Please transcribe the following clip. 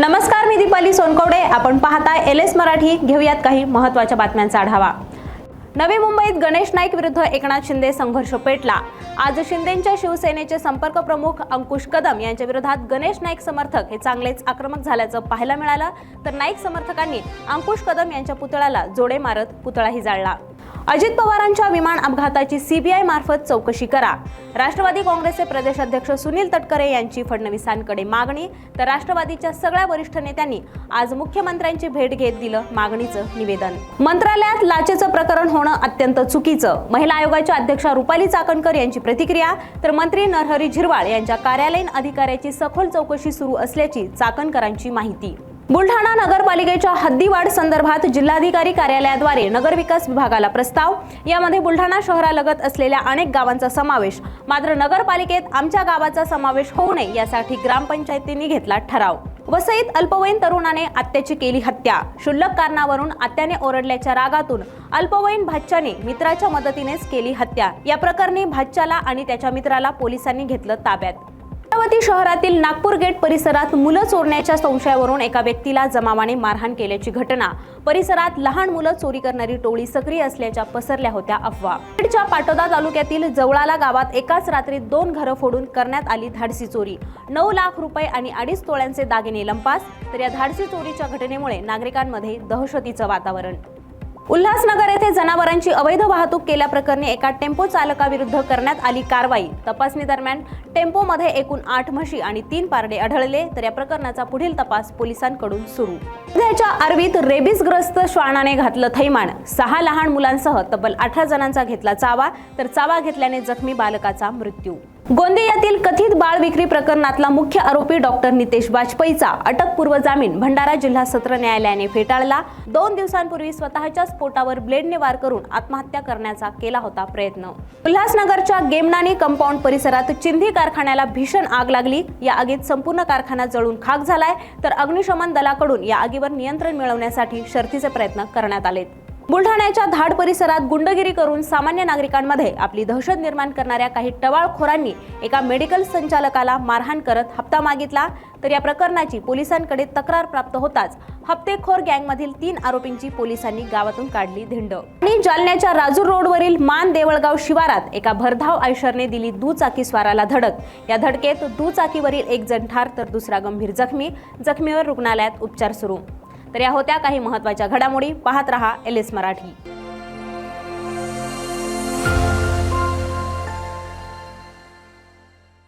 नमस्कार, मी दीपाली सोनकवडे. आपण पाहताय एलएस मराठी. घेऊयात काही महत्त्वाच्या बातम्यांचा आढावा. नवी मुंबईत गणेश नाईक विरुद्ध एकनाथ शिंदे संघर्ष पेटला. आज शिंदेंच्या शिवसेनेचे संपर्क प्रमुख अंकुश कदम यांच्या विरोधात गणेश नाईक समर्थक हे चांगलेच आक्रमक झाल्याचं पाहायला मिळालं. तर नाईक समर्थकांनी अंकुश कदम यांच्या पुतळ्याला जोडे मारत पुतळाही जाळला. अजित पवारांच्या विमान अपघाताची सीबीआय मार्फत चौकशी करा. राष्ट्रवादी काँग्रेसचे प्रदेशाध्यक्ष सुनील तटकरे यांची फडणवीसांकडे मागणी. तर राष्ट्रवादीच्या सगळ्या वरिष्ठ नेत्यांनी आज मुख्यमंत्र्यांची भेट घेत दिलं मागणीचं निवेदन. मंत्रालयात लाचेचं प्रकरण होणं अत्यंत चुकीचं, महिला आयोगाच्या अध्यक्षा रुपाली चाकणकर यांची प्रतिक्रिया. तर मंत्री नरहरी झिरवाळ यांच्या कार्यालयीन अधिकाऱ्याची सखोल चौकशी सुरू असल्याची चाकणकरांची माहिती. बुलढाणा नगरपालिकेच्या हद्दीवाढ संदर्भात जिल्हाधिकारी कार्यालयाद्वारे नगरविकास विभागाला प्रस्ताव. यामध्ये बुलढाणा शहरालगत असलेल्या अनेक गावांचा समावेश, मात्र नगरपालिकेत आमच्या गावाचा समावेश होऊ नये यासाठी ग्रामपंचायतींनी घेतला ठराव. वसईत अल्पवयीन तरुणाने आत्याची केली हत्या. क्षुल्लक कारणावरून आत्याने ओरडल्याच्या रागातून अल्पवयीन भाच्याने मित्राच्या मदतीनेच केली हत्या. या प्रकरणी भाच्याला आणि त्याच्या मित्राला पोलिसांनी घेतलं ताब्यात. अमरावती शहरातील नागपूर गेट परिसरात मुलं चोरण्याच्या संशयावरून एका व्यक्तीला जमावाने मारहाण केल्याची घटना. परिसरात लहान मुलं चोरी करणारी टोळी सक्रिय असल्याच्या पसरल्या होत्या अफवा. बीडच्या पाटोदा तालुक्यातील जवळाला गावात एकाच रात्री 2 घरं फोडून करण्यात आली धाडसी चोरी. 9 लाख रुपये आणि 2.5 तोळ्यांचे दागिने लंपास. तर या धाडसी चोरीच्या घटनेमुळे नागरिकांमध्ये दहशतीचं वातावरण. उल्हासनगर येथे जनावरांची अवैध वाहतूक केल्याप्रकरणी एका टेम्पो चालकाविरुद्ध करण्यात आली कारवाई. तपासणी दरम्यान टेम्पोमध्ये एकूण 8 म्हशी आणि 3 पारडे आढळले. तर या प्रकरणाचा पुढील तपास पोलिसांकडून सुरू. सध्याच्या आर्वीत रेबीजग्रस्त श्वानाने घातलं थैमान. 6 लहान मुलांसह तब्बल 18 जणांचा घेतला चावा. तर चावा घेतल्याने जखमी बालकाचा मृत्यू. गोंदियातील कथित बाळ विक्री प्रकरणातला मुख्य आरोपी डॉक्टर नितेश वाजपेयीचा अटकपूर्व जामीन भंडारा जिल्हा सत्र न्यायालयाने फेटाळला. 2 दिवसांपूर्वी स्वतःच्याच पोटावर ब्लेडने वार करून आत्महत्या करण्याचा केला होता प्रयत्न. उल्हासनगरच्या गेमनानी कंपाऊंड परिसरात चिंधी कारखान्याला भीषण आग लागली. या आगीत संपूर्ण कारखाना जळून खाक झालाय. तर अग्निशमन दलाकडून या आगीवर नियंत्रण मिळवण्यासाठी शर्थीचे प्रयत्न करण्यात आलेत. बुलढाण्याच्या धाड परिसरात गुंडगिरी करून सामान्य नागरिकांमध्ये आपली दहशत निर्माण करणाऱ्या काही टवाळखोरांनी एका मेडिकल संचालकाला मारहाण करत हप्ता मागितला. तर या प्रकरणाची पोलिसांकडे तक्रार प्राप्त होताच हप्तेखोर गँगमधील 3 आरोपींची पोलिसांनी गावातून काढली धिंड. आणि जालन्याच्या राजूर रोडवरील मान देवळगाव शिवारात एका भरधाव आयशरने दिली दुचाकी स्वाराला धडक. या धडकेत दुचाकीवरील 1 जण ठार तर दुसरा गंभीर जखमी. जखमीवर रुग्णालयात उपचार सुरू. तर या होत्या काही महत्त्वाच्या घडामोडी. पाहत रहा एलएस मराठी.